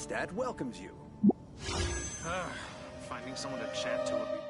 Dad welcomes you. Finding someone to chat to would be better.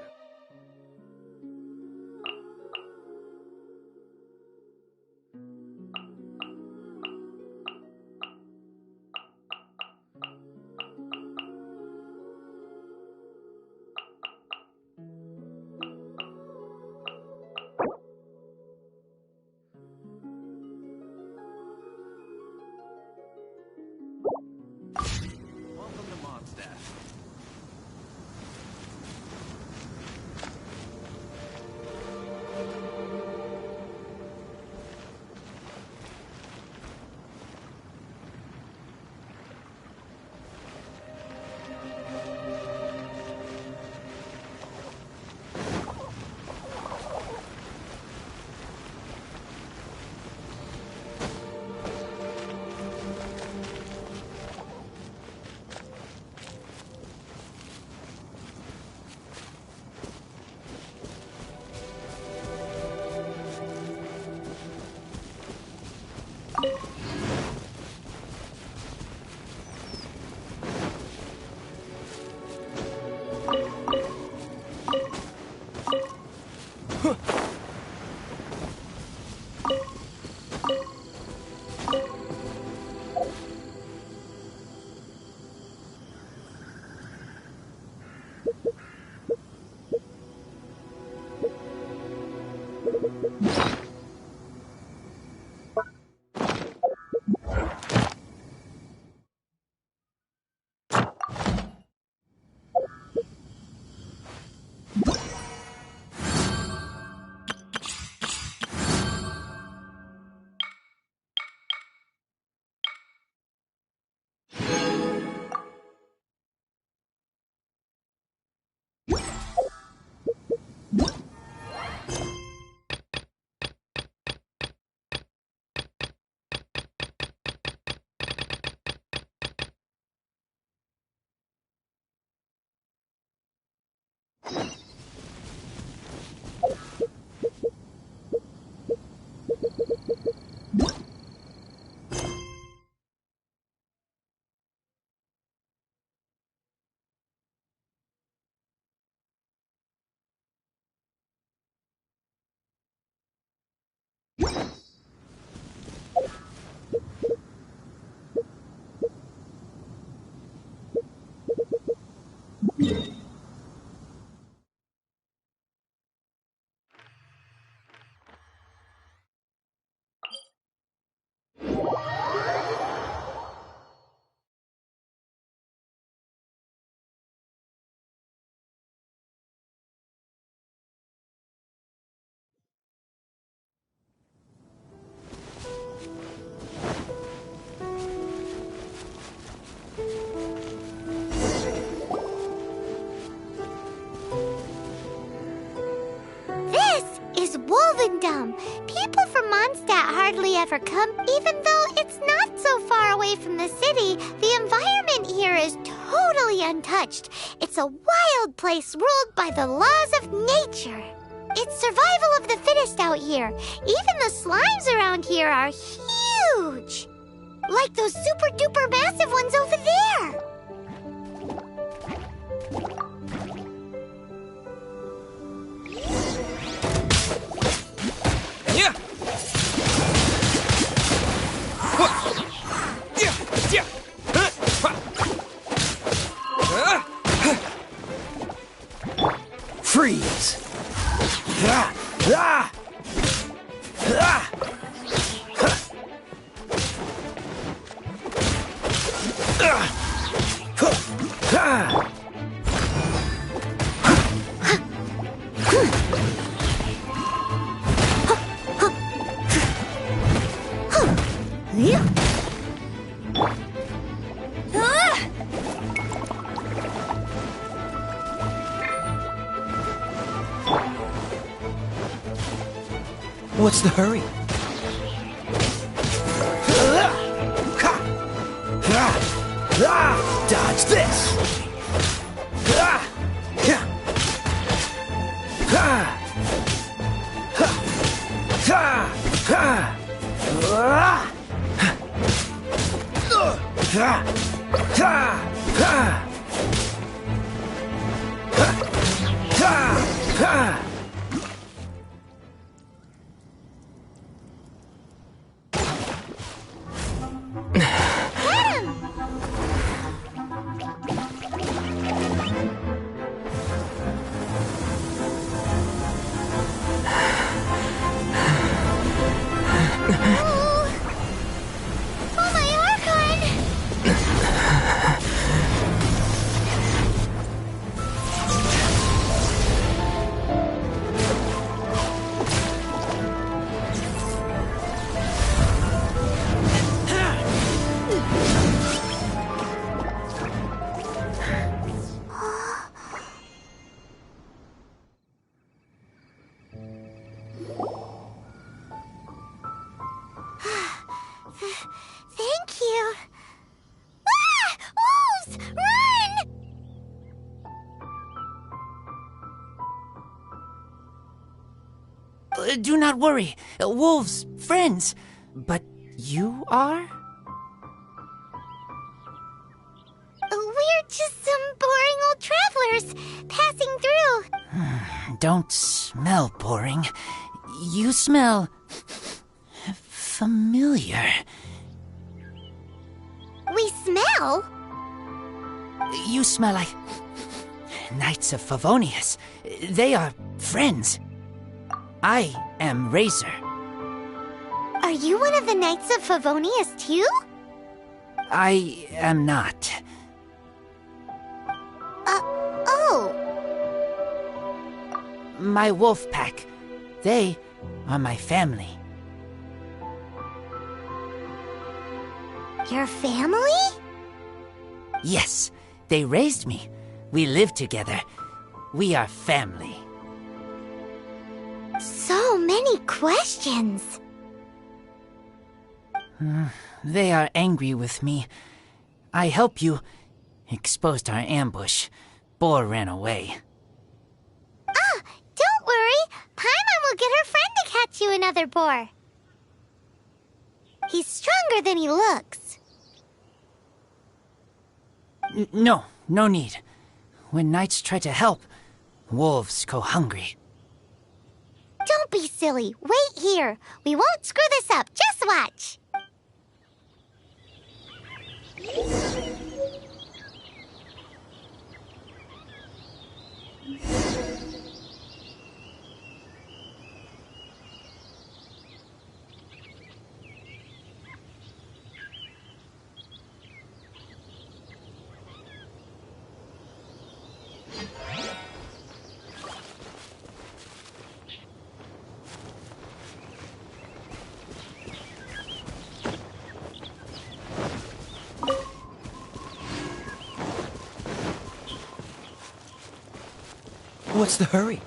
People from Mondstadt hardly ever come, even though it's not so far away from the city. The environment here is totally untouched. It's a wild place ruled by the laws of nature. It's survival of the fittest out here. Even the slimes around here are huge. Like those super duper massive ones over there. What's the hurry? Dodge this! Oh, my Archon! Thank you. Ah! Wolves! Run! Do not worry. Wolves, friends. But you are? We're just some boring old travelers passing through. Don't smell boring. You smell familiar. We smell? You smell like Knights of Favonius. They are friends. I am Razor. Are you one of the Knights of Favonius too? I am not. Oh. My wolf pack. They are my family. Your family? Yes, they raised me. We live together. We are family. So many questions. They are angry with me. I helped you, exposed our ambush. Boar ran away. Ah, don't worry. Paimon will get her friend to catch you another boar. He's stronger than he looks. No need. When knights try to help, wolves go hungry. Don't be silly. Wait here. We won't screw this up. Just watch. What's the hurry?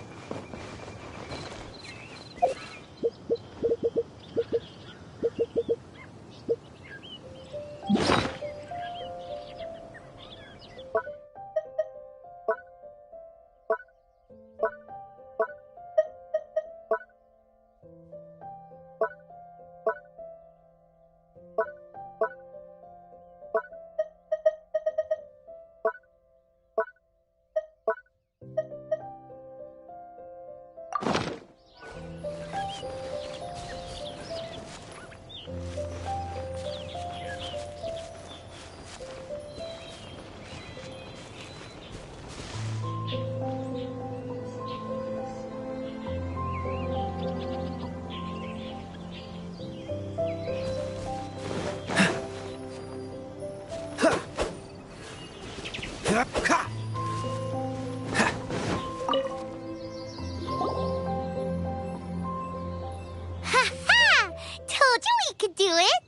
could do it.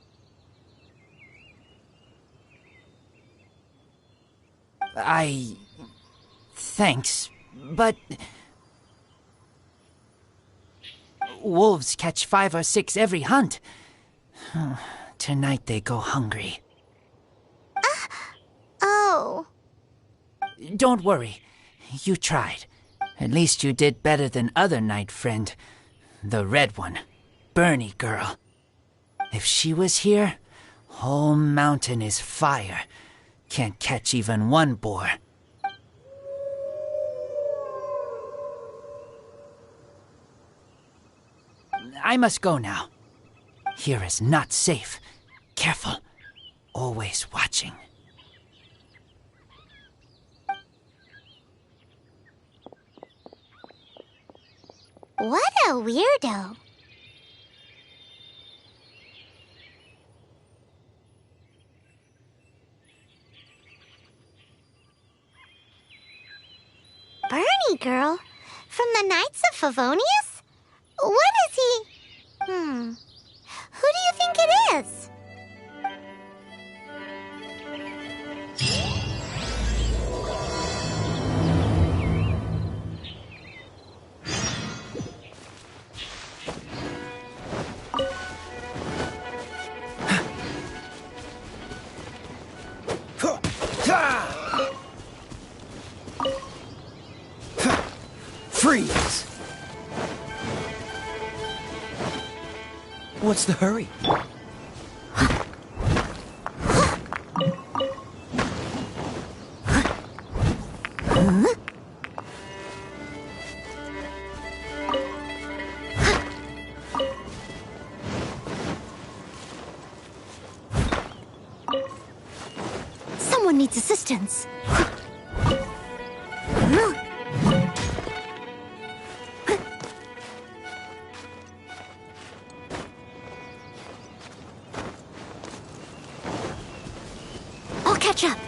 Thanks, but... wolves catch 5 or 6 every hunt. Tonight they go hungry. Oh. Don't worry. You tried. At least you did better than other night friend. The red one. Bernie girl. If she was here, whole mountain is fire. Can't catch even one boar. I must go now. Here is not safe. Careful. Always watching. What a weirdo. Bernie girl? From the Knights of Favonius? What is he? Who do you think it is? Freeze! What's the hurry? Someone needs assistance. I'll catch up.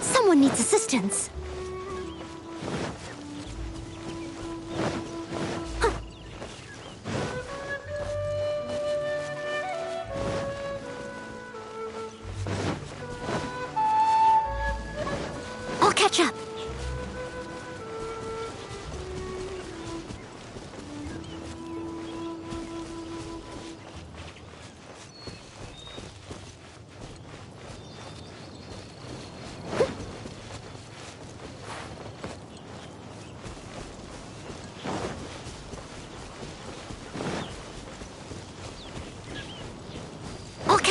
Someone needs assistance.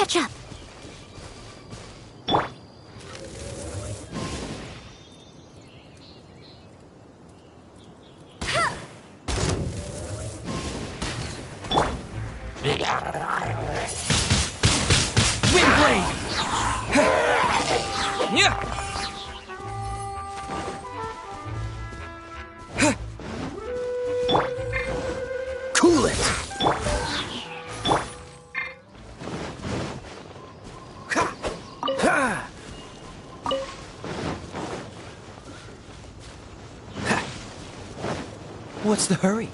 catch up. Windblade! Yeah! Cool it! What's the hurry?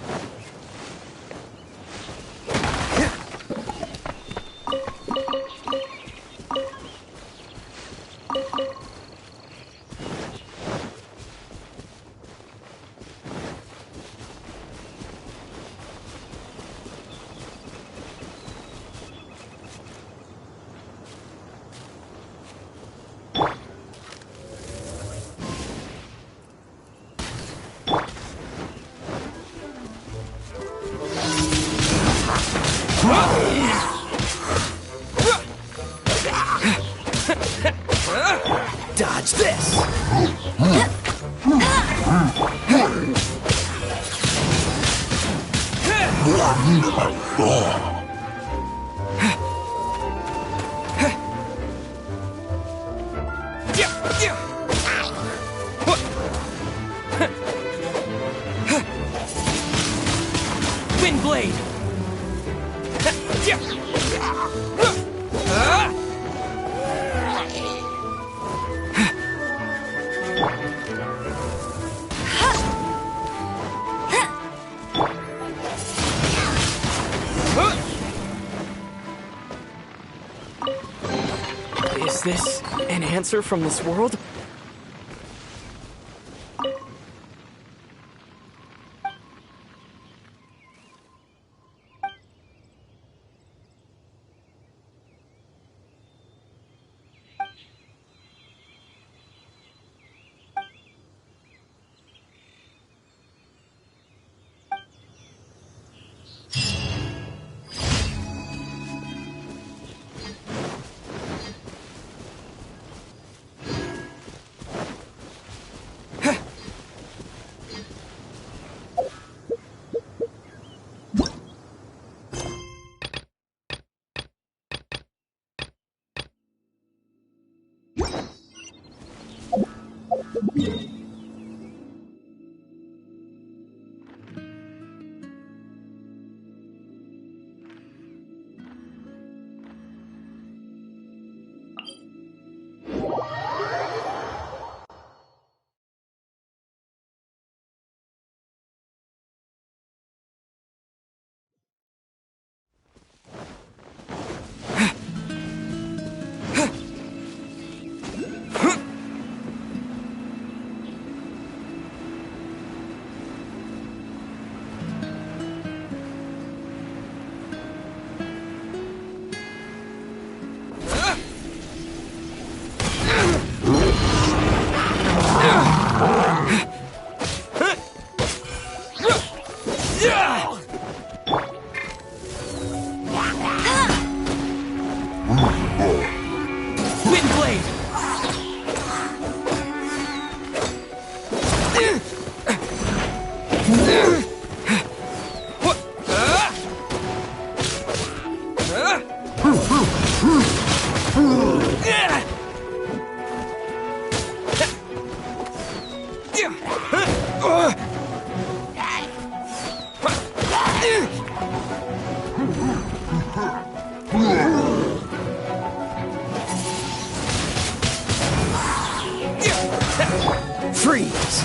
Dodge this! Windblade! Is this an answer from this world? Freeze!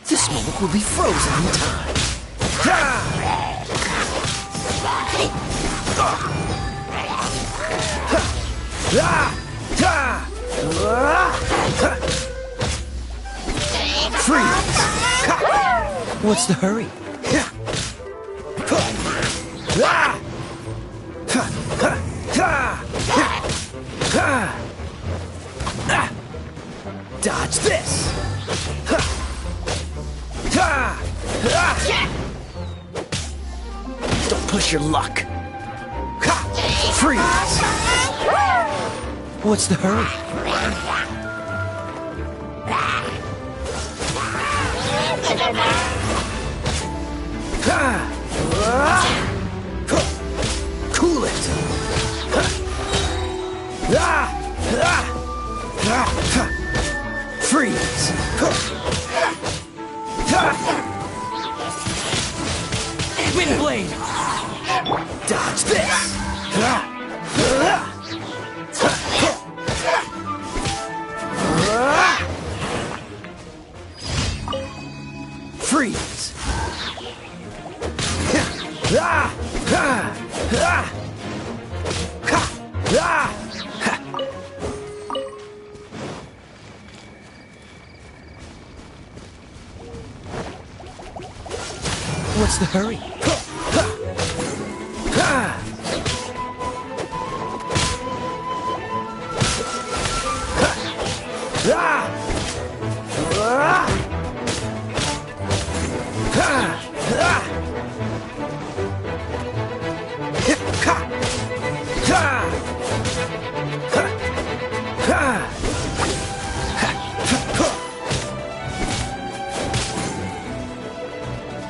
The smoke will be frozen in time. Freeze! What's the hurry? Dodge this! Don't push your luck. Freeze! What's the hurry? Cool it! Freeze! Wind blade! Dodge this! Freeze! What's the hurry?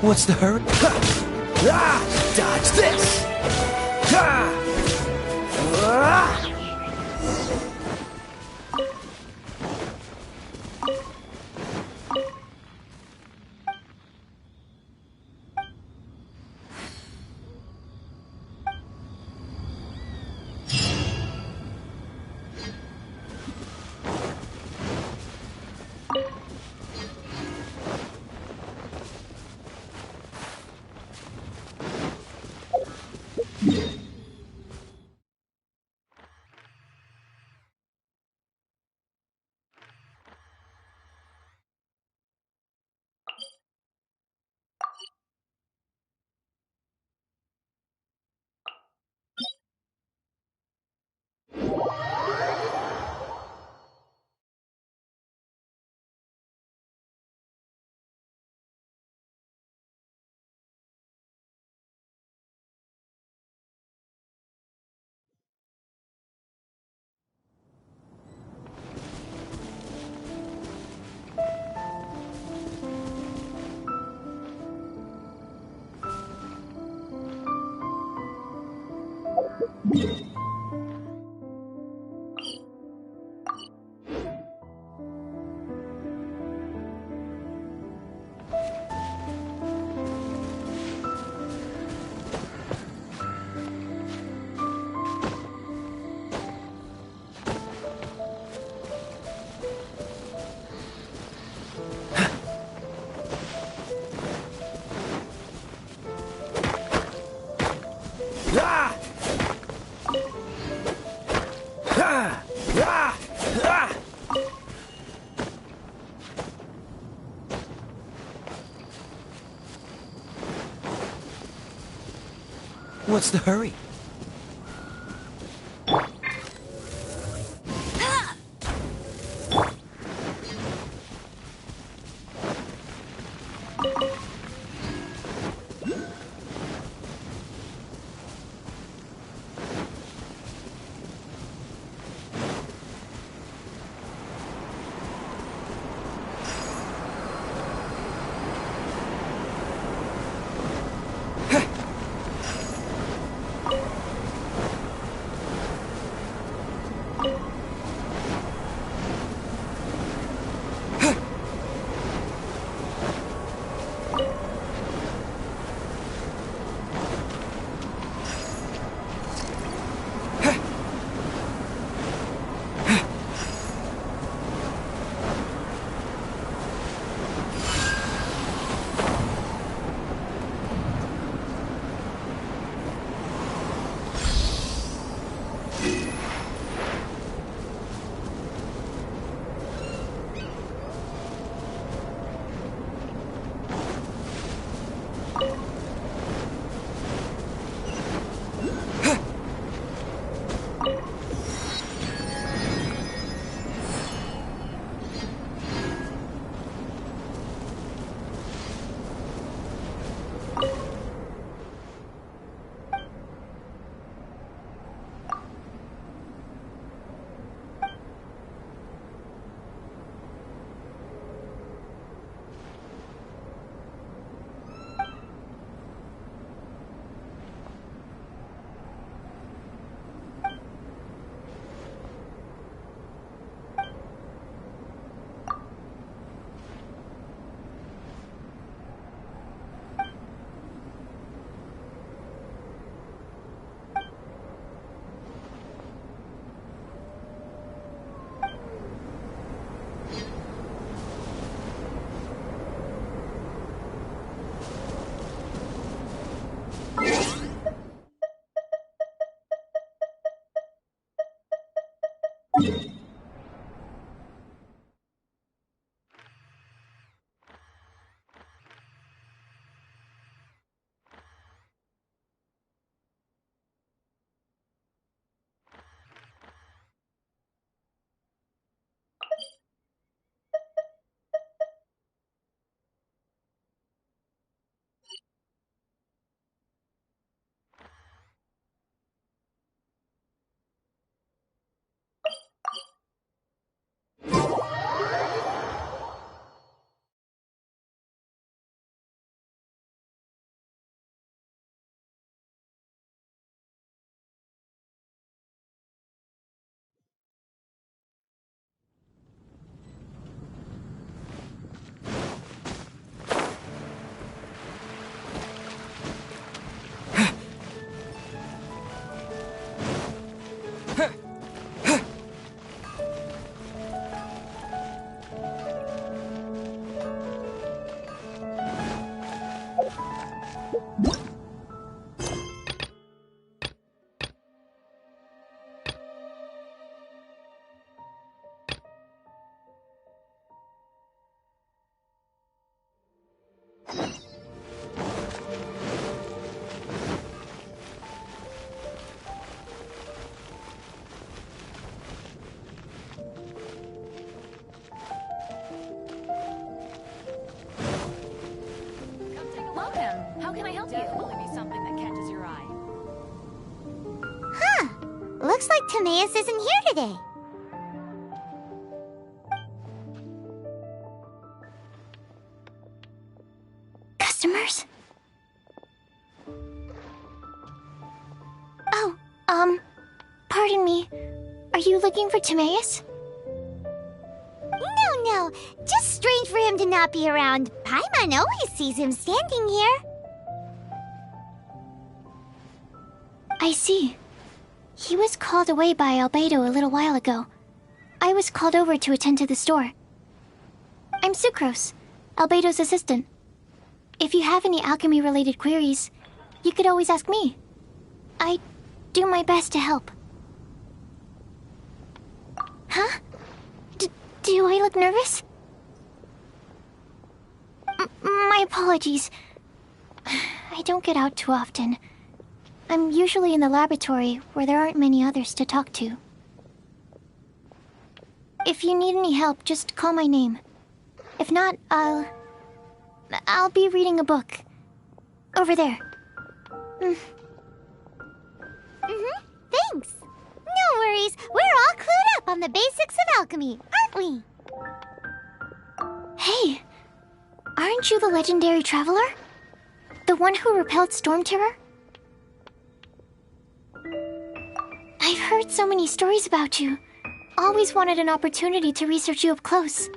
What's the hurry? Dodge this! What's the hurry? Looks like Timaeus isn't here today. Customers? Oh, pardon me. Are you looking for Timaeus? No. Just strange for him to not be around. Paimon always sees him standing here. I see. He was called away by Albedo a little while ago. I was called over to attend to the store. I'm Sucrose, Albedo's assistant. If you have any alchemy-related queries, you could always ask me. I do my best to help. Huh? Do I look nervous? My apologies. I don't get out too often. I'm usually in the laboratory where there aren't many others to talk to. If you need any help, just call my name. If not, I'll be reading a book. Over there. Thanks. No worries. We're all clued up on the basics of alchemy, aren't we? Hey, aren't you the legendary traveler? The one who repelled Storm Terror? I've heard so many stories about you. Always wanted an opportunity to research you up close.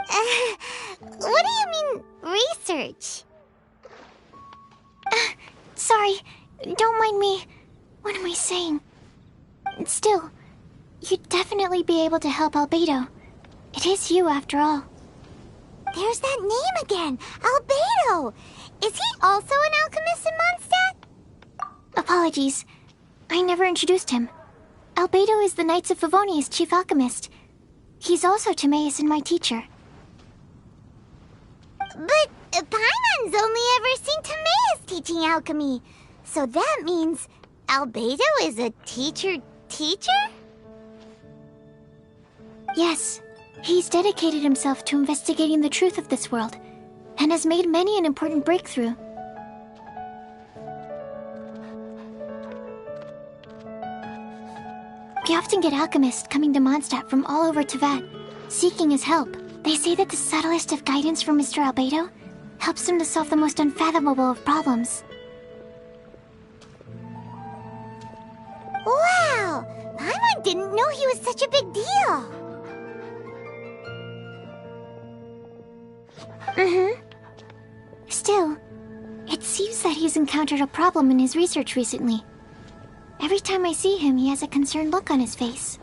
What do you mean, research? Sorry, don't mind me. What am I saying? Still, you'd definitely be able to help Albedo. It is you, after all. There's that name again, Albedo! Is he also an alchemist in Mondstadt? Apologies, I never introduced him. Albedo is the Knights of Favonia's chief alchemist. He's also Timaeus and my teacher. But Paimon's only ever seen Timaeus teaching alchemy. So that means Albedo is a teacher? Yes. He's dedicated himself to investigating the truth of this world, and has made many an important breakthrough. We often get alchemists coming to Mondstadt from all over Teyvat, seeking his help. They say that the subtlest of guidance from Mr. Albedo helps him to solve the most unfathomable of problems. Wow! Paimon didn't know he was such a big deal! Still, it seems that he's encountered a problem in his research recently. Every time I see him, he has a concerned look on his face.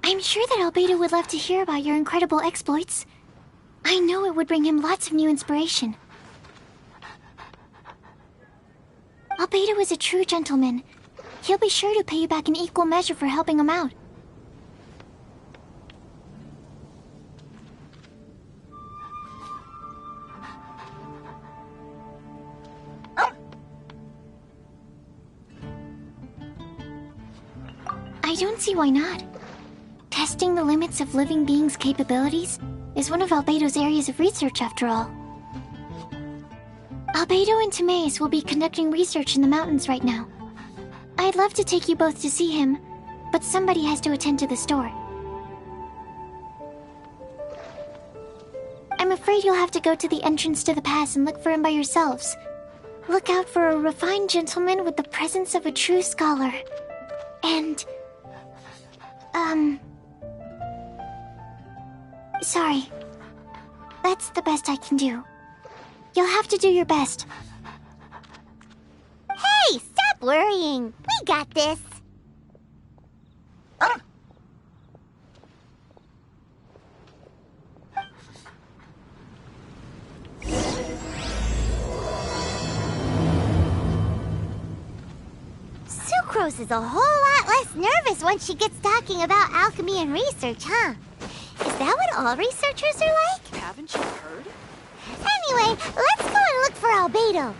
I'm sure that Albedo would love to hear about your incredible exploits. I know it would bring him lots of new inspiration. Albedo is a true gentleman. He'll be sure to pay you back in equal measure for helping him out. I don't see why not. Testing the limits of living beings' capabilities is one of Albedo's areas of research, after all. Albedo and Timaeus will be conducting research in the mountains right now. I'd love to take you both to see him, but somebody has to attend to the store. I'm afraid you'll have to go to the entrance to the pass and look for him by yourselves. Look out for a refined gentleman with the presence of a true scholar. And... sorry. That's the best I can do. You'll have to do your best. Hey, stop worrying. We got this. Sucrose is a whole lot less nervous once she gets talking about alchemy and research, huh? Is that what all researchers are like? Haven't you heard? Anyway, let's go and look for Albedo.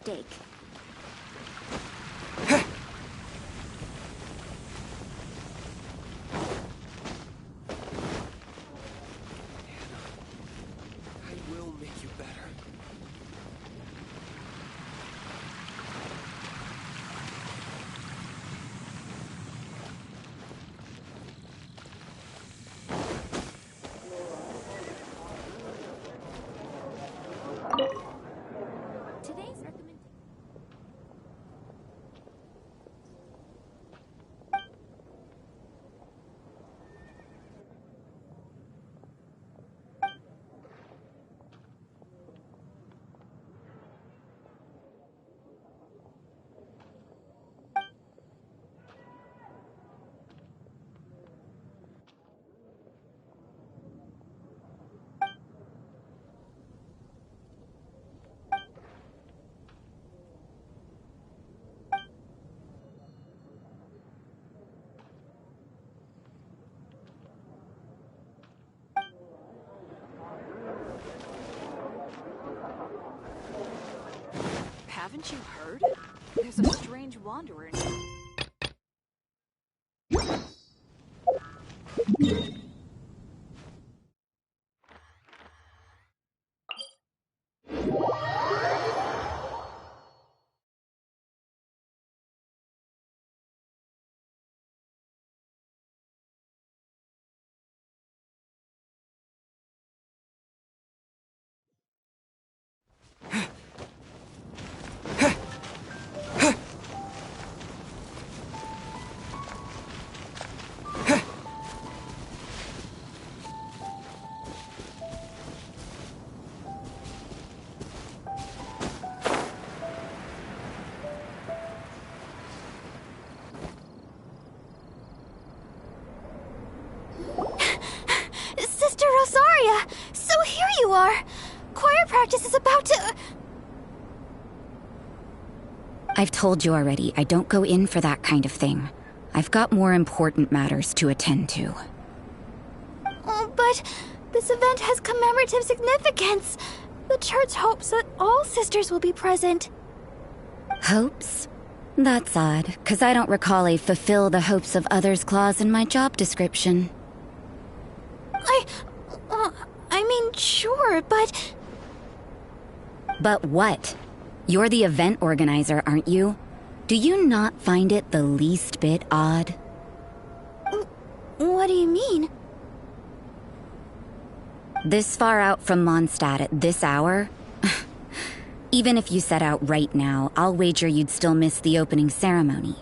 mistake. I will make you better. Today's recommendation. Haven't you heard? There's a strange wanderer in here. Sister Rosaria! So here you are! Choir practice is about to... I've told you already, I don't go in for that kind of thing. I've got more important matters to attend to. Oh, but this event has commemorative significance. The church hopes that all sisters will be present. Hopes? That's odd, 'cause I don't recall a fulfill the hopes of others clause in my job description. I mean, sure, but... But what? You're the event organizer, aren't you? Do you not find it the least bit odd? What do you mean? This far out from Mondstadt at this hour? Even if you set out right now, I'll wager you'd still miss the opening ceremony.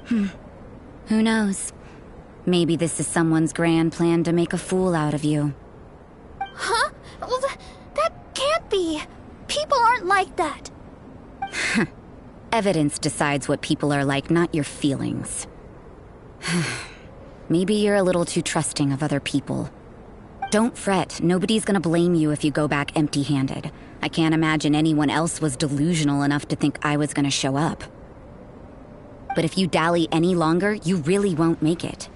Who knows? Maybe this is someone's grand plan to make a fool out of you. Huh? Well, that can't be. People aren't like that. Evidence decides what people are like, not your feelings. Maybe you're a little too trusting of other people. Don't fret, nobody's gonna blame you if you go back empty-handed. I can't imagine anyone else was delusional enough to think I was gonna show up. But if you dally any longer, you really won't make it.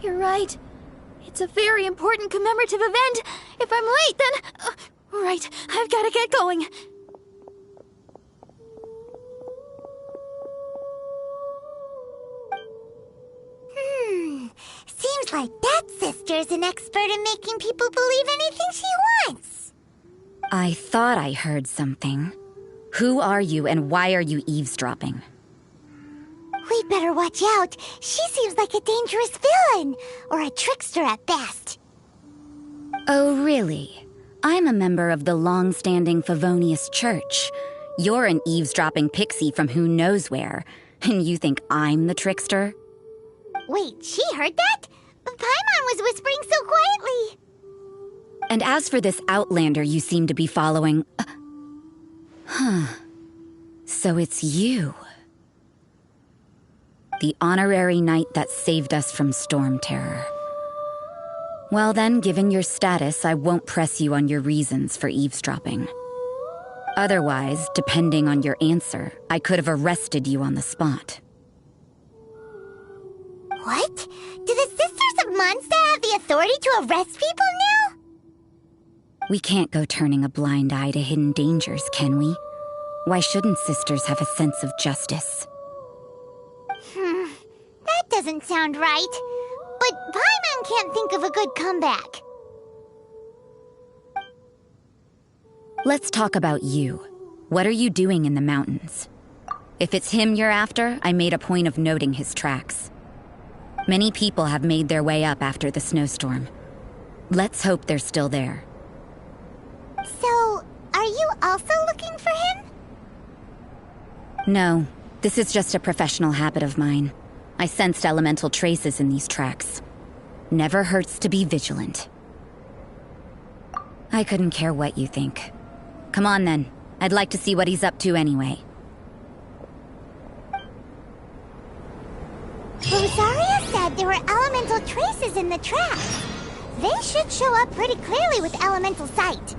You're right. It's a very important commemorative event. If I'm late, then... right, I've gotta get going. Seems like that sister's an expert in making people believe anything she wants. I thought I heard something. Who are you and why are you eavesdropping? We'd better watch out. She seems like a dangerous villain, or a trickster at best. Oh, really? I'm a member of the long-standing Favonius Church. You're an eavesdropping pixie from who knows where, and you think I'm the trickster? Wait, she heard that? Paimon was whispering so quietly. And as for this outlander you seem to be following... So it's you. The honorary knight that saved us from storm terror. Well then, given your status, I won't press you on your reasons for eavesdropping. Otherwise, depending on your answer, I could have arrested you on the spot. What? Do the Sisters of Mondstadt have the authority to arrest people now? We can't go turning a blind eye to hidden dangers, can we? Why shouldn't sisters have a sense of justice? That doesn't sound right. But Paimon can't think of a good comeback. Let's talk about you. What are you doing in the mountains? If it's him you're after, I made a point of noting his tracks. Many people have made their way up after the snowstorm. Let's hope they're still there. So, are you also looking for him? No, this is just a professional habit of mine. I sensed elemental traces in these tracks. Never hurts to be vigilant. I couldn't care what you think. Come on then. I'd like to see what he's up to anyway. Rosaria said there were elemental traces in the tracks. They should show up pretty clearly with elemental sight.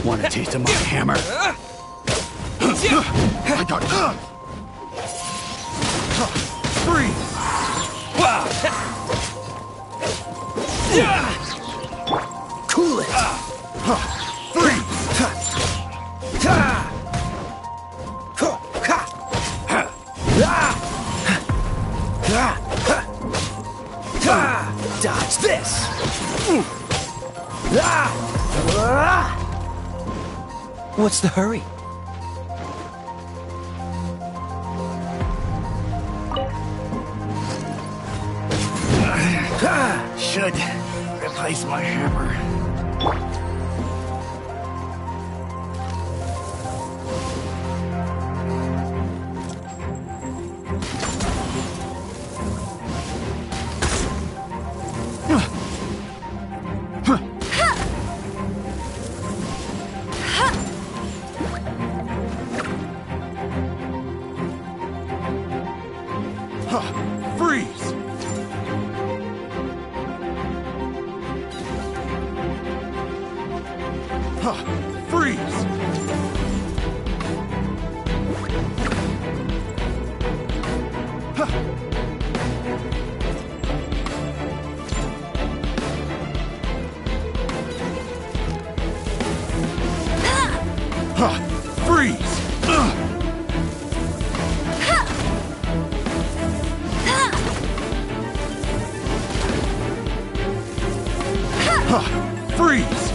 Want a taste of my hammer? I got Freeze! cool it. Dodge this! What's the hurry? Should replace my hammer. Freeze! Freeze! Freeze! Freeze!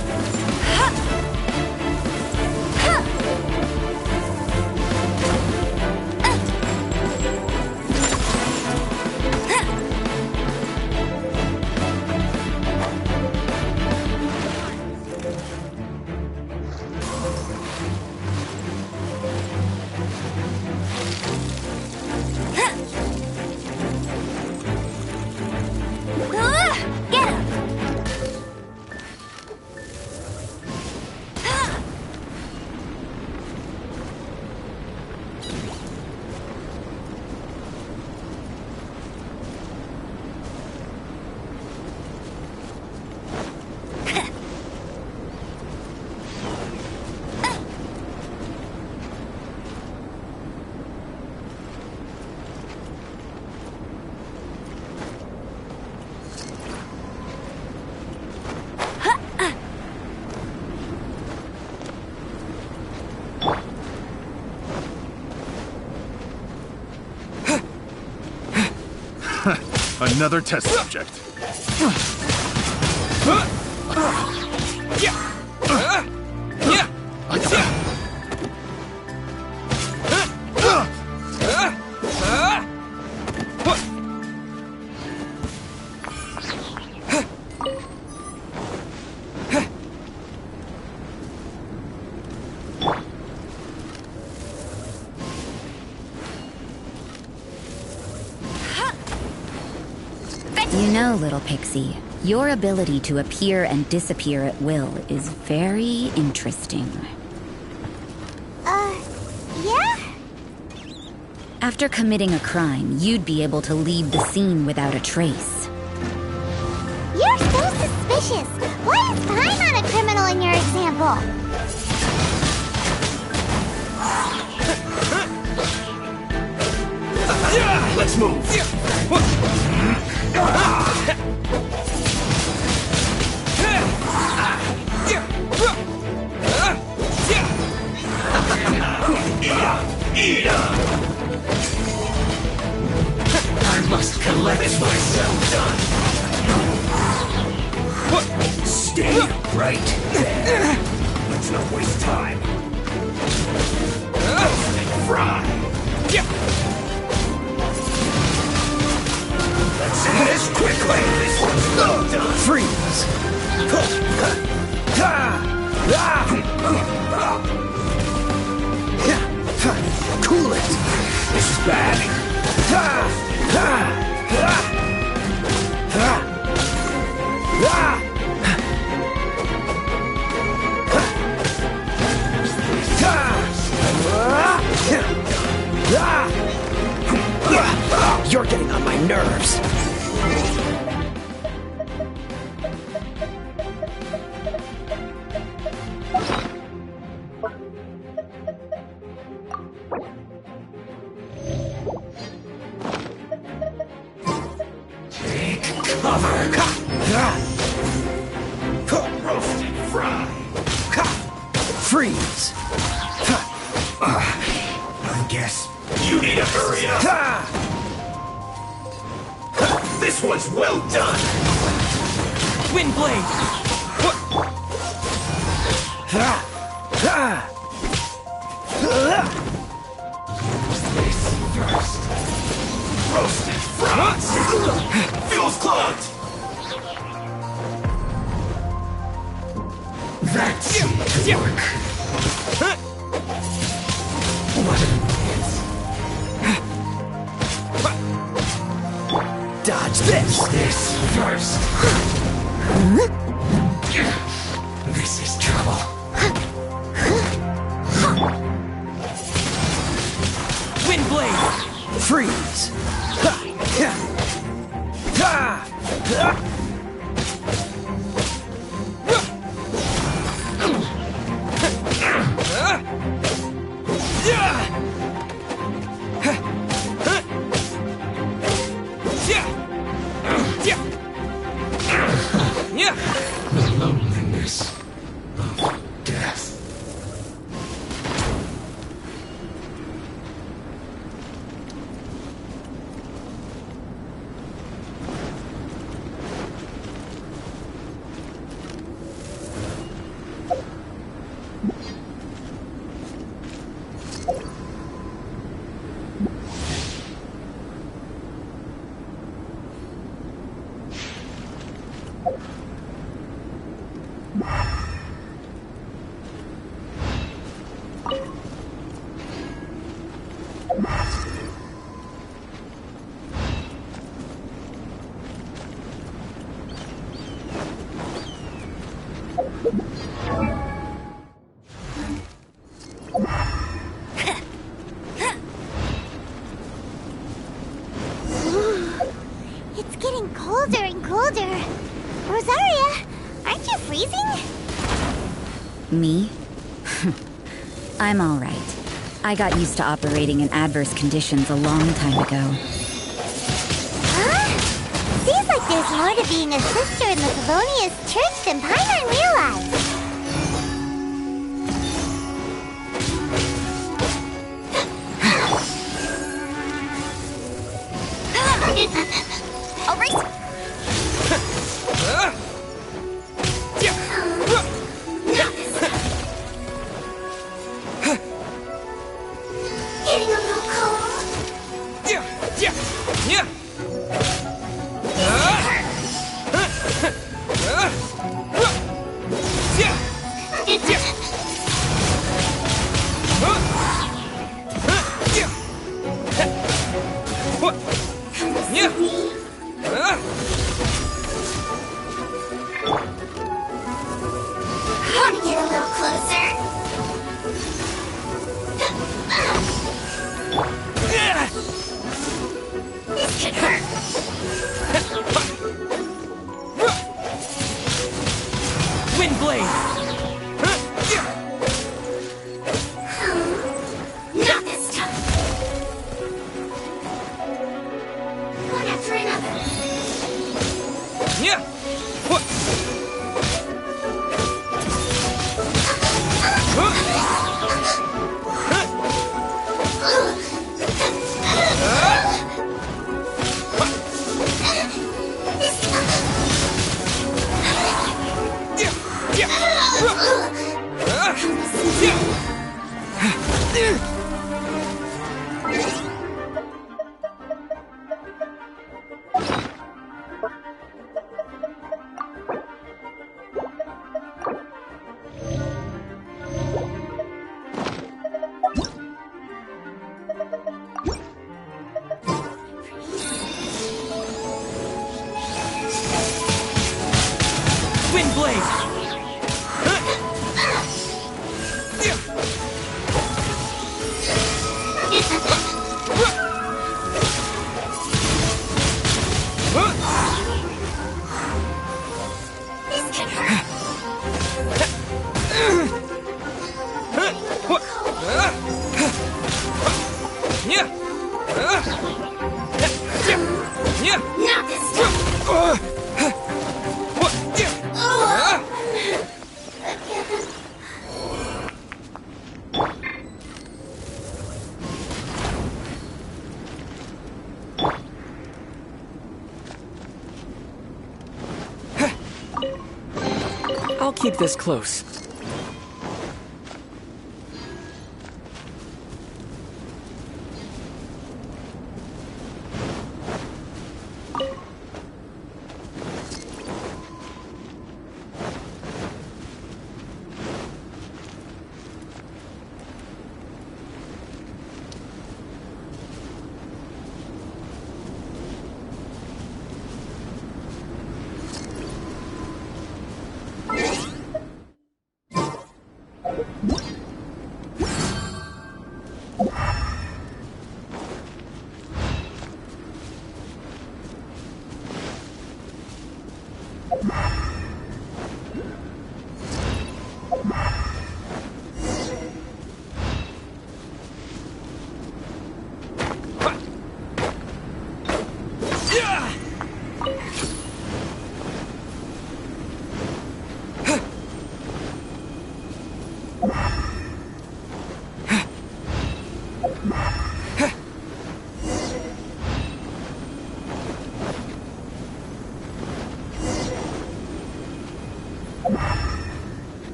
Get him! Another test subject. You know, little pixie, your ability to appear and disappear at will is very interesting. Yeah? After committing a crime, you'd be able to leave the scene without a trace. You're so suspicious. Why is time not a criminal in your example? Let's move. I must collect myself done. Stay right there. Let's not waste time. Fry. Let's end this quickly. This one's well done. Freeze! Cool it! This is bad. You're getting on my nerves. Take cover. Roast and fry. Freeze! I guess you need to hurry up. This one's well done. Wind blade! Face first. Roast and fry. Fuel's clogged. That seemed to work. What an idiot. Dodge this! This first. This is trouble. Wind blade! Freeze! The loneliness of death. colder. Rosaria, aren't you freezing? Me? I'm alright. I got used to operating in adverse conditions a long time ago. Huh? Seems like there's more to being a sister in the Favonius Church than Paimon realized. I'll race. Getting a little cold. Want to get a little closer? This could hurt. Wind blade. Not this time. One after another. Yeah. What? Wind blade. This could hurt. Not this time. I'll keep this close.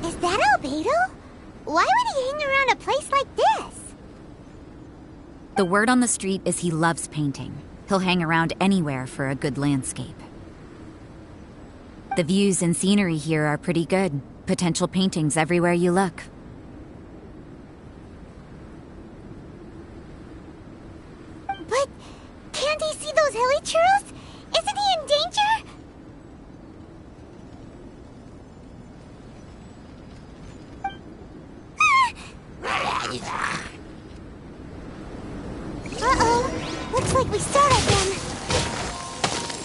Is that Albedo? Why would he hang around a place like this? The word on the street is he loves painting. He'll hang around anywhere for a good landscape. The views and scenery here are pretty good. Potential paintings everywhere you look.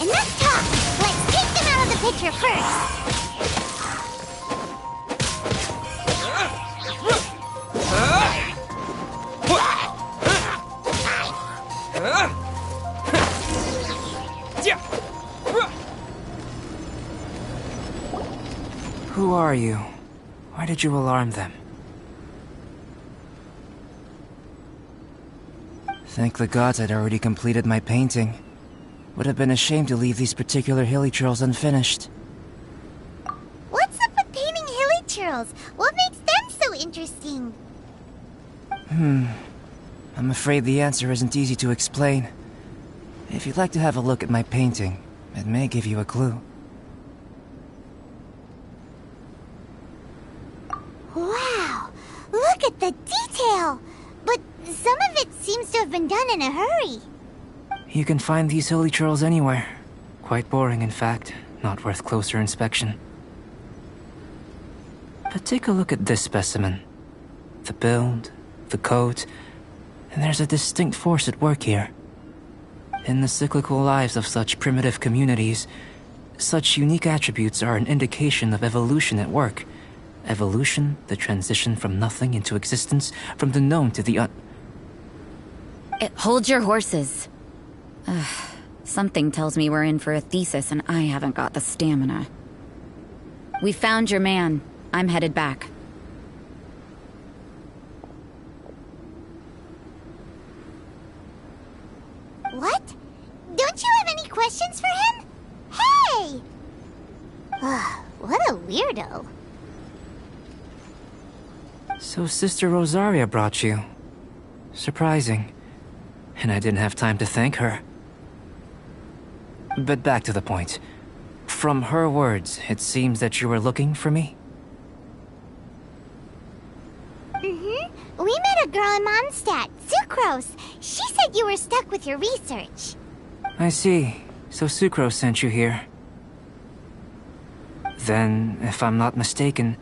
Enough talk! Let's take them out of the picture first! Who are you? Why did you alarm them? Thank the gods I'd already completed my painting. Would have been a shame to leave these particular hilly trails unfinished. What's up with painting hilly churls? What makes them so interesting? I'm afraid the answer isn't easy to explain. If you'd like to have a look at my painting, it may give you a clue. Wow! Look at the detail! But some of it seems to have been done in a hurry. You can find these hilly trails anywhere. Quite boring, in fact. Not worth closer inspection. But take a look at this specimen. The build, the coat, and there's a distinct force at work here. In the cyclical lives of such primitive communities, such unique attributes are an indication of evolution at work. Evolution, the transition from nothing into existence, from the known to the Hold your horses. Something tells me we're in for a thesis and I haven't got the stamina. We found your man. I'm headed back. What? Don't you have any questions for him? Hey! What a weirdo. So Sister Rosaria brought you. Surprising. And I didn't have time to thank her. But back to the point. From her words, it seems that you were looking for me? We met a girl in Mondstadt, Sucrose. She said you were stuck with your research. I see. So Sucrose sent you here. Then, if I'm not mistaken,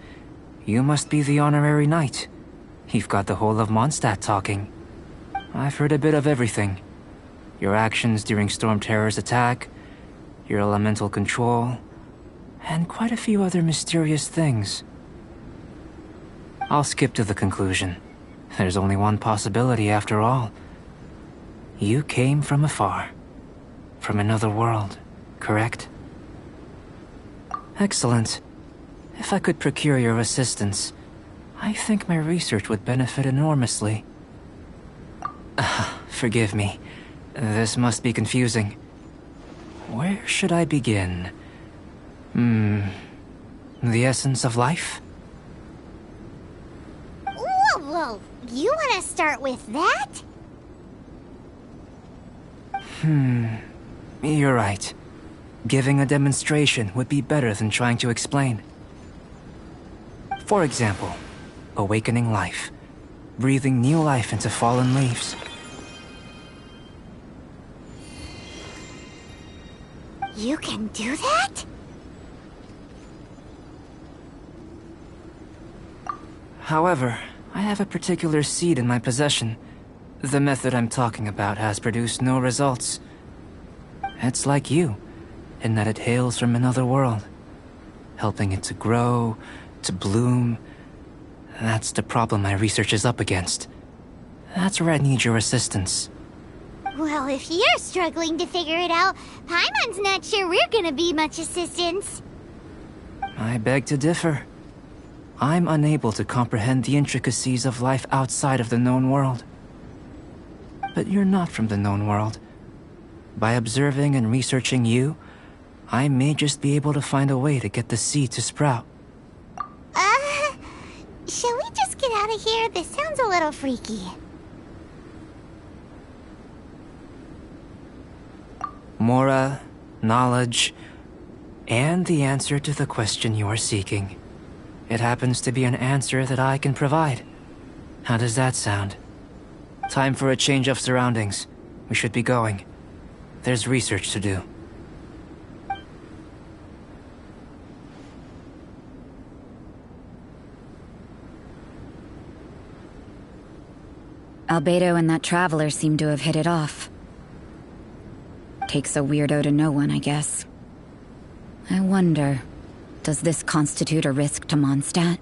you must be the honorary knight. You've got the whole of Mondstadt talking. I've heard a bit of everything. Your actions during Storm Terror's attack, your elemental control, and quite a few other mysterious things. I'll skip to the conclusion. There's only one possibility after all. You came from afar. From another world, correct? Excellent. If I could procure your assistance, I think my research would benefit enormously. Forgive me. This must be confusing. Where should I begin? The essence of life? Whoa. You want to start with that? You're right. Giving a demonstration would be better than trying to explain. For example, awakening life. Breathing new life into fallen leaves. You can do that? However, I have a particular seed in my possession. The method I'm talking about has produced no results. It's like you, in that it hails from another world. Helping it to grow, to bloom. That's the problem my research is up against. That's where I need your assistance. Well, if you're struggling to figure it out, Paimon's not sure we're gonna be much assistance. I beg to differ. I'm unable to comprehend the intricacies of life outside of the known world. But you're not from the known world. By observing and researching you, I may just be able to find a way to get the seed to sprout. Shall we just get out of here? This sounds a little freaky. Mora, knowledge, and the answer to the question you are seeking. It happens to be an answer that I can provide. How does that sound? Time for a change of surroundings. We should be going. There's research to do. Albedo and that traveler seem to have hit it off. takes a weirdo to know one, I guess. I wonder, does this constitute a risk to Mondstadt?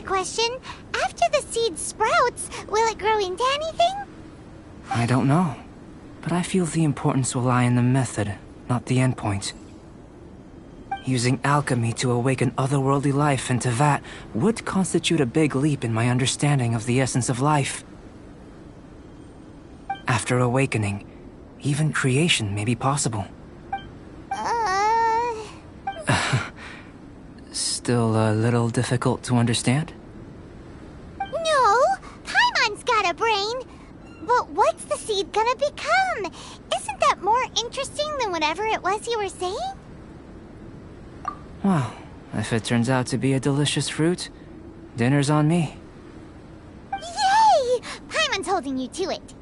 Question. After the seed sprouts, will it grow into anything? I don't know, but I feel the importance will lie in the method, not the endpoint. Using alchemy to awaken otherworldly life into that would constitute a big leap in my understanding of the essence of life. After awakening, even creation may be possible. Still a little difficult to understand? No, Paimon's got a brain. But what's the seed gonna become? Isn't that more interesting than whatever it was you were saying? Well, if it turns out to be a delicious fruit, dinner's on me. Yay! Paimon's holding you to it.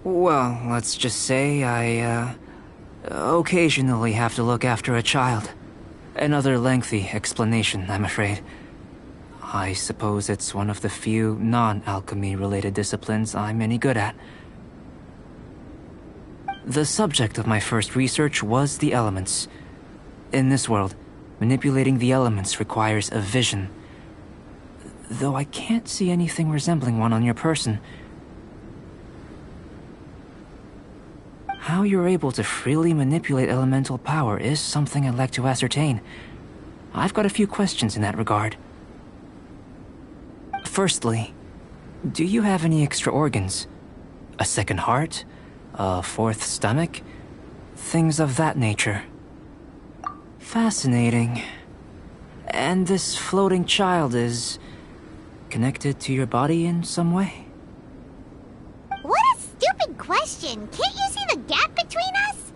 Well, let's just say I, occasionally have to look after a child. Another lengthy explanation, I'm afraid. I suppose it's one of the few non-alchemy related disciplines I'm any good at. The subject of my first research was the elements. In this world, manipulating the elements requires a vision. Though I can't see anything resembling one on your person. How you're able to freely manipulate elemental power is something I'd like to ascertain. I've got a few questions in that regard. Firstly, do you have any extra organs? A second heart? A fourth stomach? Things of that nature. Fascinating. And this floating child is connected to your body in some way? What a stupid question! Can't you see the gap between us?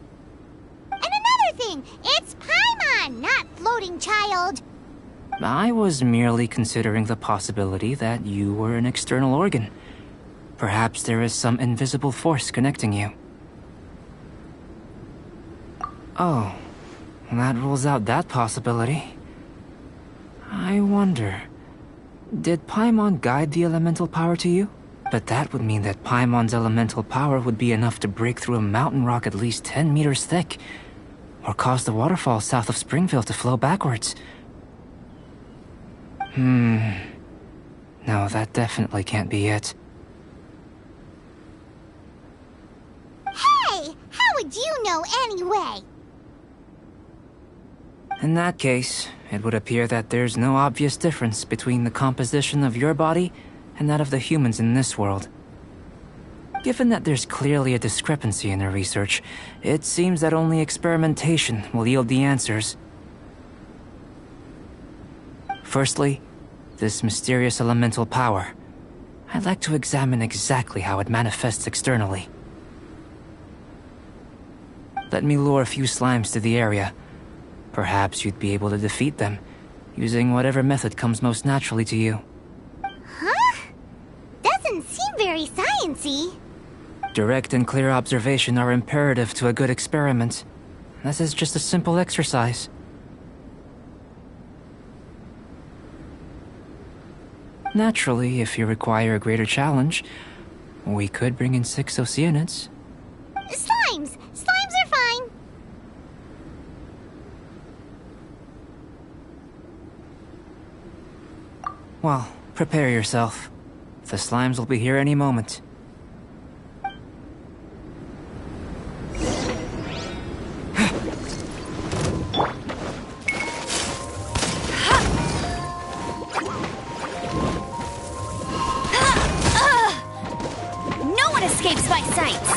And another thing, it's Paimon, not floating child. I was merely considering the possibility that you were an external organ. Perhaps there is some invisible force connecting you. Oh, that rules out that possibility. I wonder, did Paimon guide the elemental power to you? But that would mean that Paimon's elemental power would be enough to break through a mountain rock at least 10 meters thick, or cause the waterfall south of Springfield to flow backwards. No, that definitely can't be it. Hey! How would you know anyway? In that case, it would appear that there's no obvious difference between the composition of your body and that of the humans in this world. Given that there's clearly a discrepancy in the research, it seems that only experimentation will yield the answers. Firstly, this mysterious elemental power. I'd like to examine exactly how it manifests externally. Let me lure a few slimes to the area. Perhaps you'd be able to defeat them, using whatever method comes most naturally to you. Huh? Doesn't seem very sciencey. Direct and clear observation are imperative to a good experiment. This is just a simple exercise. Naturally, if you require a greater challenge, we could bring in 6 Oceanids. Slimes! Slimes are fine! Well, prepare yourself. The slimes will be here any moment. No one escapes my sights!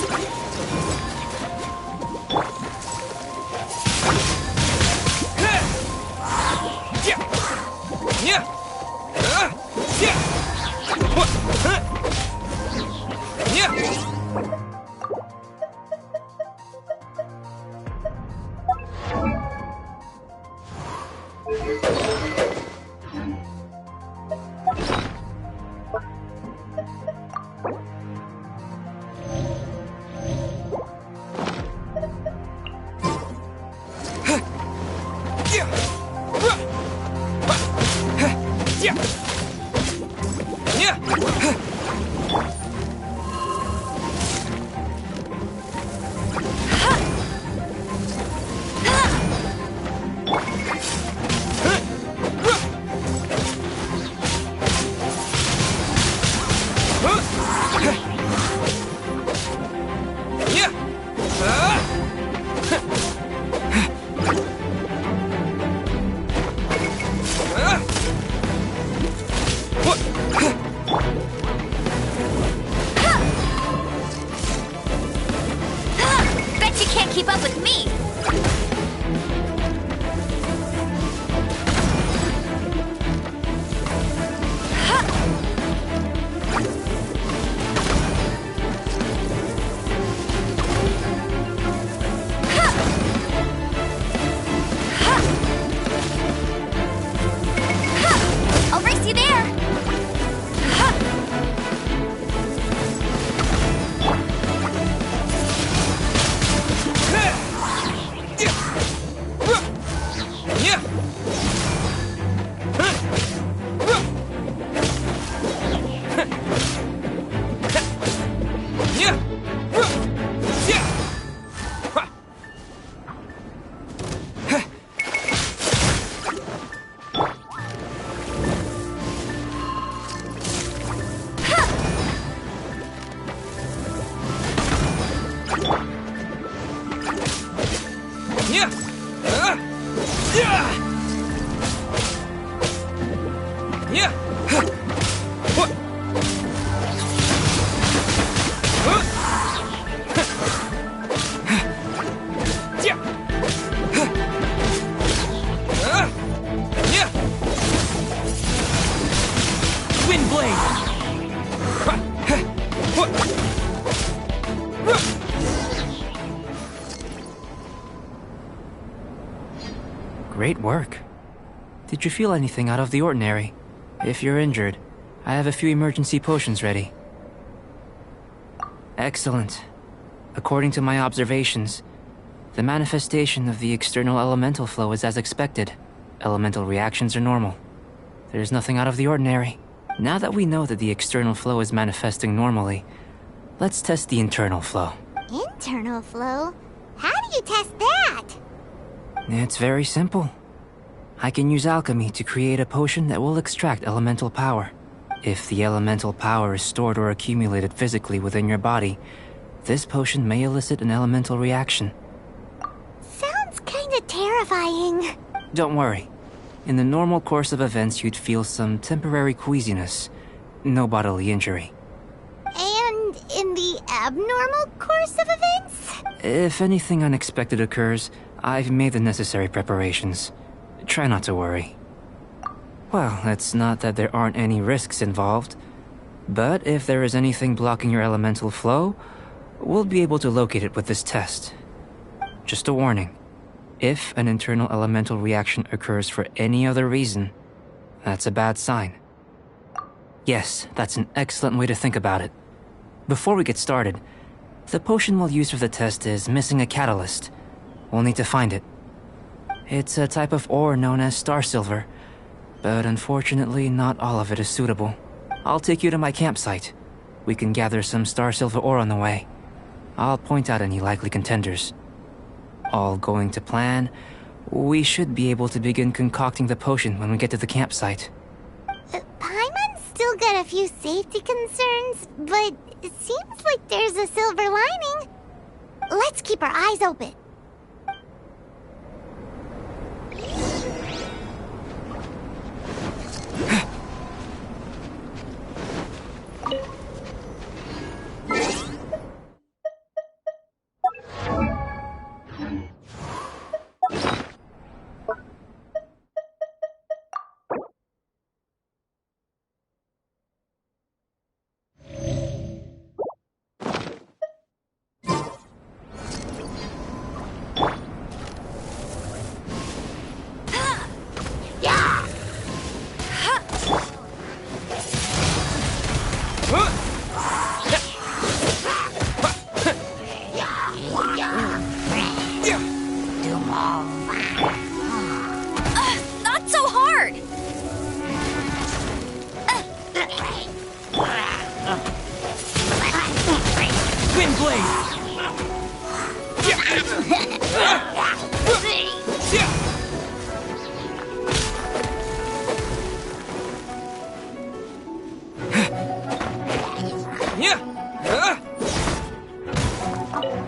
Bet you can't keep up with me! I'll race you there! Wind blade! Great work. Did you feel anything out of the ordinary? If you're injured, I have a few emergency potions ready. Excellent. According to my observations, the manifestation of the external elemental flow is as expected. Elemental reactions are normal. There's nothing out of the ordinary. Now that we know that the external flow is manifesting normally, let's test the internal flow. Internal flow? How do you test that? It's very simple. I can use alchemy to create a potion that will extract elemental power. If the elemental power is stored or accumulated physically within your body, this potion may elicit an elemental reaction. Sounds kinda terrifying. Don't worry. In the normal course of events, you'd feel some temporary queasiness. No bodily injury. And in the abnormal course of events? If anything unexpected occurs, I've made the necessary preparations. Try not to worry. Well, it's not that there aren't any risks involved. But if there is anything blocking your elemental flow, we'll be able to locate it with this test. Just a warning. If an internal elemental reaction occurs for any other reason, that's a bad sign. Yes, that's an excellent way to think about it. Before we get started, the potion we'll use for the test is missing a catalyst. We'll need to find it. It's a type of ore known as star silver, but unfortunately not all of it is suitable. I'll take you to my campsite. We can gather some star silver ore on the way. I'll point out any likely contenders. All going to plan, we should be able to begin concocting the potion when we get to the campsite. Paimon's still got a few safety concerns, but it seems like there's a silver lining. Let's keep our eyes open. Not so hard! Wind blade!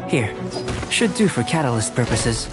Here, should do for catalyst purposes.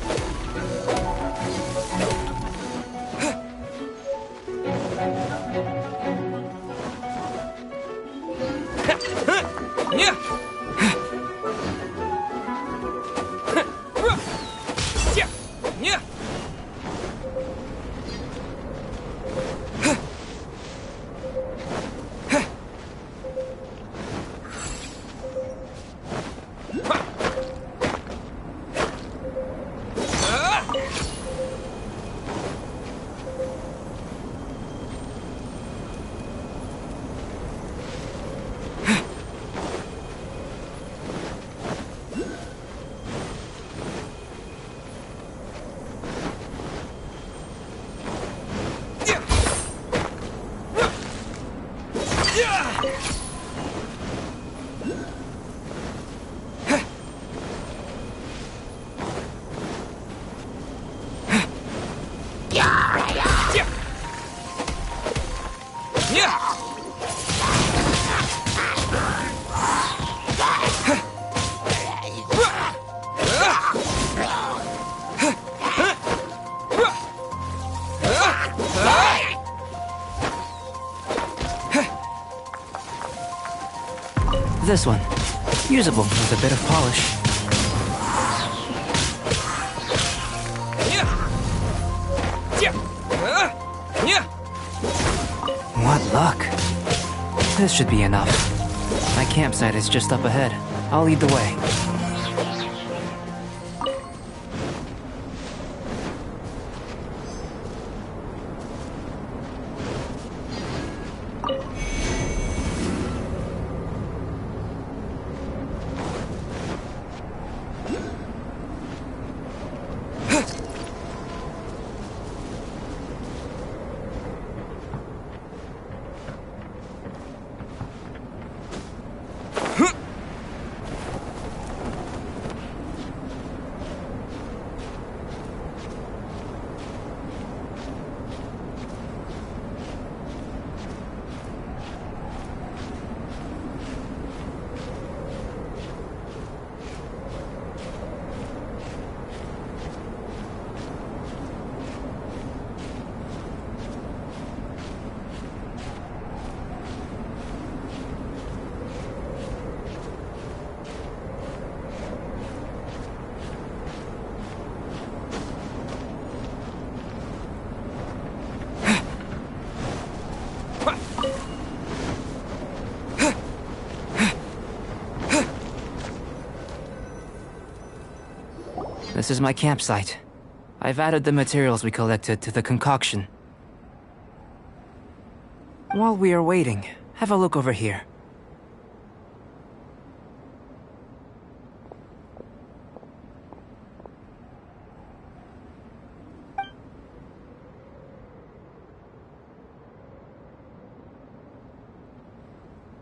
This one. Usable with a bit of polish. What luck. This should be enough. My campsite is just up ahead. I'll lead the way. This is my campsite. I've added the materials we collected to the concoction. While we are waiting, have a look over here.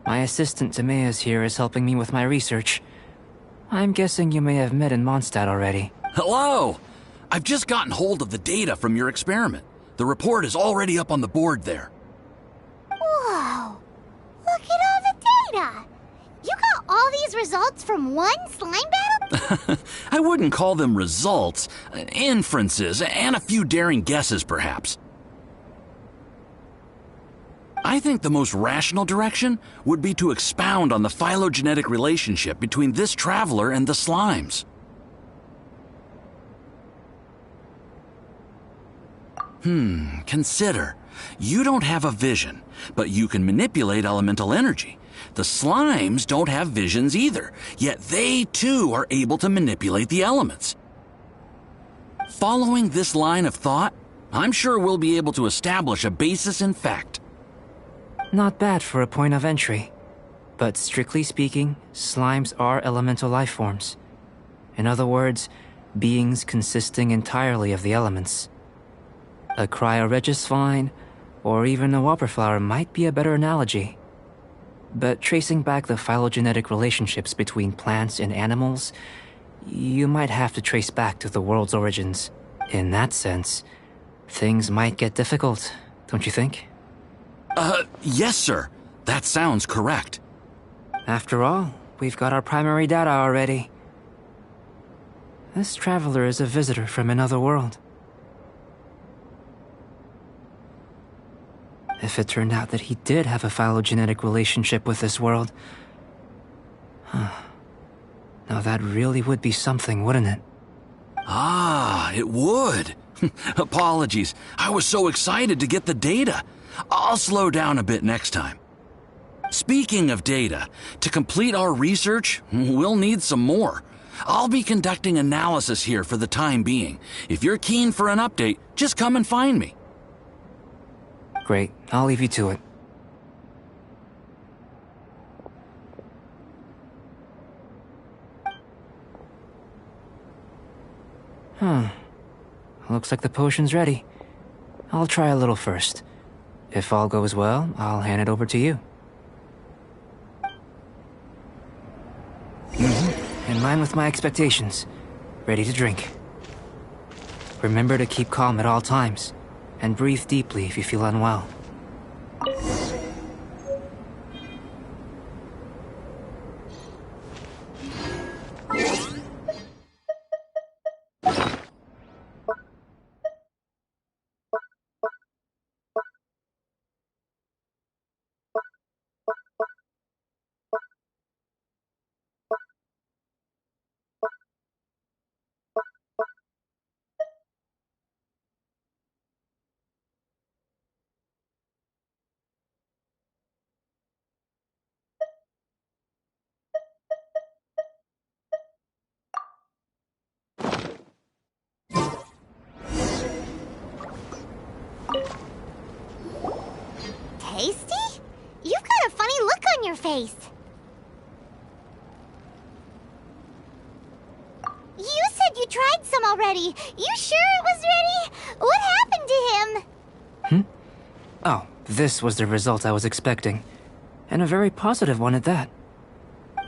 My assistant Timaeus here is helping me with my research. I'm guessing you may have met in Mondstadt already. Hello! I've just gotten hold of the data from your experiment. The report is already up on the board there. Whoa! Look at all the data! You got all these results from one slime battle? I wouldn't call them results, inferences, and a few daring guesses perhaps. I think the most rational direction would be to expound on the phylogenetic relationship between this traveler and the slimes. Consider. You don't have a vision, but you can manipulate elemental energy. The slimes don't have visions either, yet they too are able to manipulate the elements. Following this line of thought, I'm sure we'll be able to establish a basis in fact. Not bad for a point of entry. But strictly speaking, slimes are elemental life forms. In other words, beings consisting entirely of the elements. A cryoregisvine, or even a whopperflower might be a better analogy. But tracing back the phylogenetic relationships between plants and animals, you might have to trace back to the world's origins. In that sense, things might get difficult, don't you think? Yes, sir. That sounds correct. After all, we've got our primary data already. This traveler is a visitor from another world. If it turned out that he did have a phylogenetic relationship with this world... Now that really would be something, wouldn't it? Ah, it would. Apologies. I was so excited to get the data. I'll slow down a bit next time. Speaking of data, to complete our research, we'll need some more. I'll be conducting analysis here for the time being. If you're keen for an update, just come and find me. Great, I'll leave you to it. Looks like the potion's ready. I'll try a little first. If all goes well, I'll hand it over to you. In line with my expectations. Ready to drink. Remember to keep calm at all times, and breathe deeply if you feel unwell. Tasty? You've got a funny look on your face. You said you tried some already. You sure it was ready? What happened to him? Oh, this was the result I was expecting. And a very positive one at that.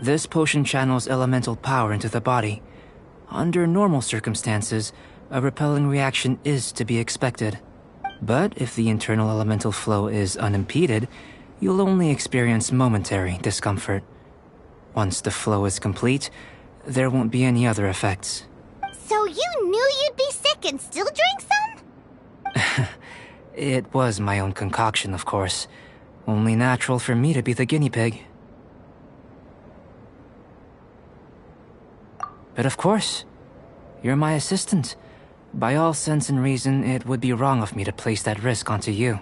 This potion channels elemental power into the body. Under normal circumstances, a repelling reaction is to be expected. But if the internal elemental flow is unimpeded, you'll only experience momentary discomfort. Once the flow is complete, there won't be any other effects. So you knew you'd be sick and still drink some? It was my own concoction, of course. Only natural for me to be the guinea pig. But of course, you're my assistant. By all sense and reason, it would be wrong of me to place that risk onto you.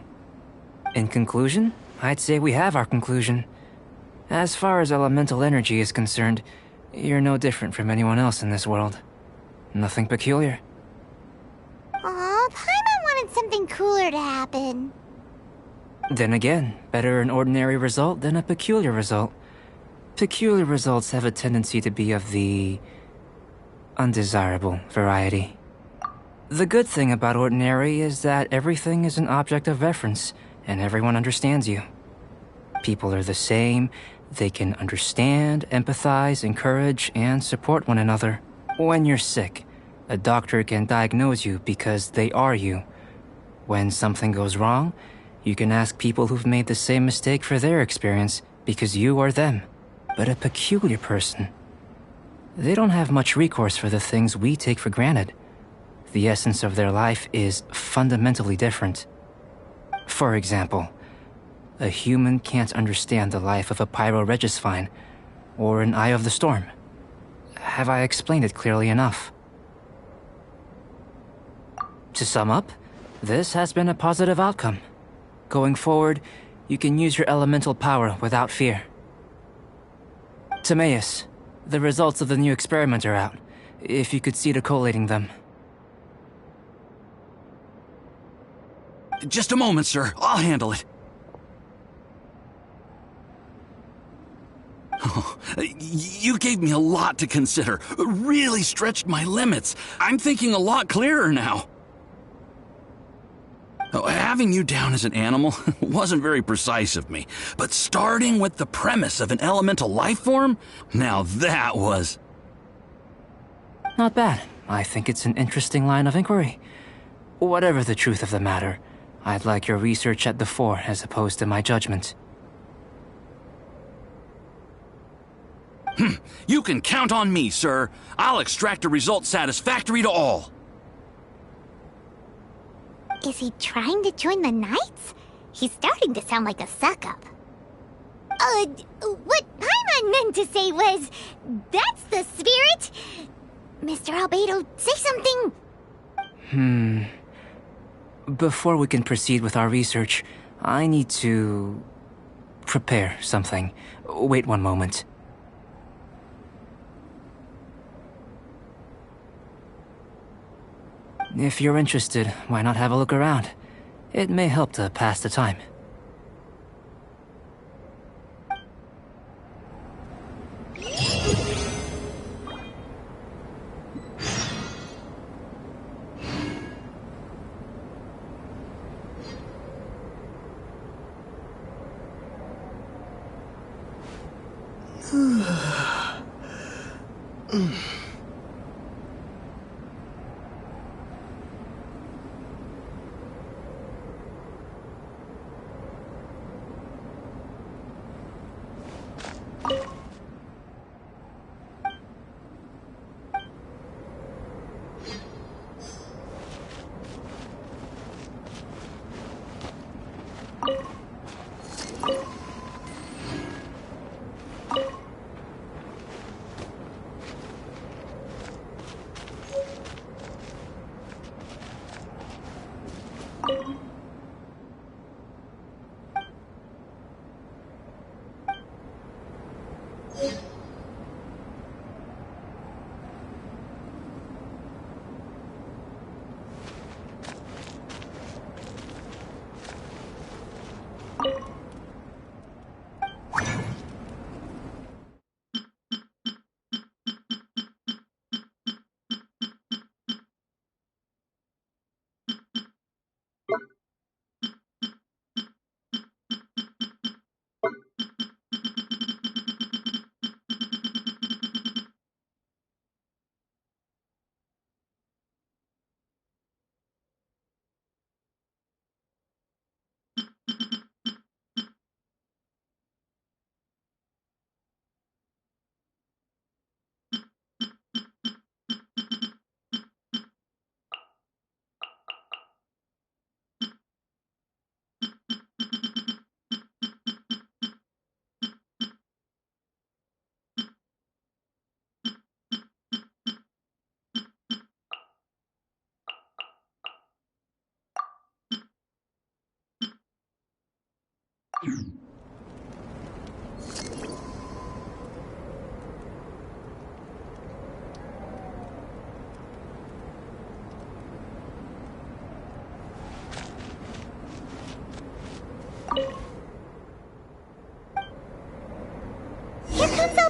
In conclusion, I'd say we have our conclusion. As far as elemental energy is concerned, you're no different from anyone else in this world. Nothing peculiar. Aw, Paimon wanted something cooler to happen. Then again, better an ordinary result than a peculiar result. Peculiar results have a tendency to be of the undesirable variety. The good thing about ordinary is that everything is an object of reference, and everyone understands you. People are the same. They can understand, empathize, encourage, and support one another. When you're sick, a doctor can diagnose you because they are you. When something goes wrong, you can ask people who've made the same mistake for their experience because you are them. But a peculiar person, they don't have much recourse for the things we take for granted. The essence of their life is fundamentally different. For example, a human can't understand the life of a pyro-regisvine or an Eye of the Storm. Have I explained it clearly enough? To sum up, this has been a positive outcome. Going forward, you can use your elemental power without fear. Timaeus, the results of the new experiment are out. If you could see to collating them. Just a moment, sir. I'll handle it. Oh, you gave me a lot to consider. Really stretched my limits. I'm thinking a lot clearer now. Oh, having you down as an animal wasn't very precise of me, but starting with the premise of an elemental life form, now that was... Not bad. I think it's an interesting line of inquiry. Whatever the truth of the matter, I'd like your research at the fore as opposed to my judgment. You can count on me, sir. I'll extract a result satisfactory to all. Is he trying to join the Knights? He's starting to sound like a suck-up. What Paimon meant to say was, that's the spirit. Mr. Albedo, say something. Before we can proceed with our research, I need to... prepare something. Wait one moment. If you're interested, why not have a look around? It may help to pass the time.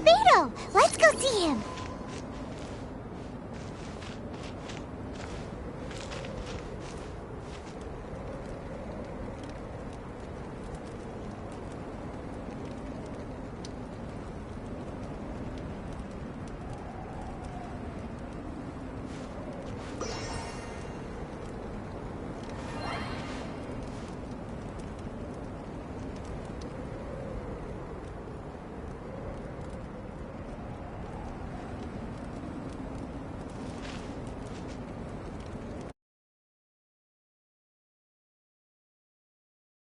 Beto! Let's go see him!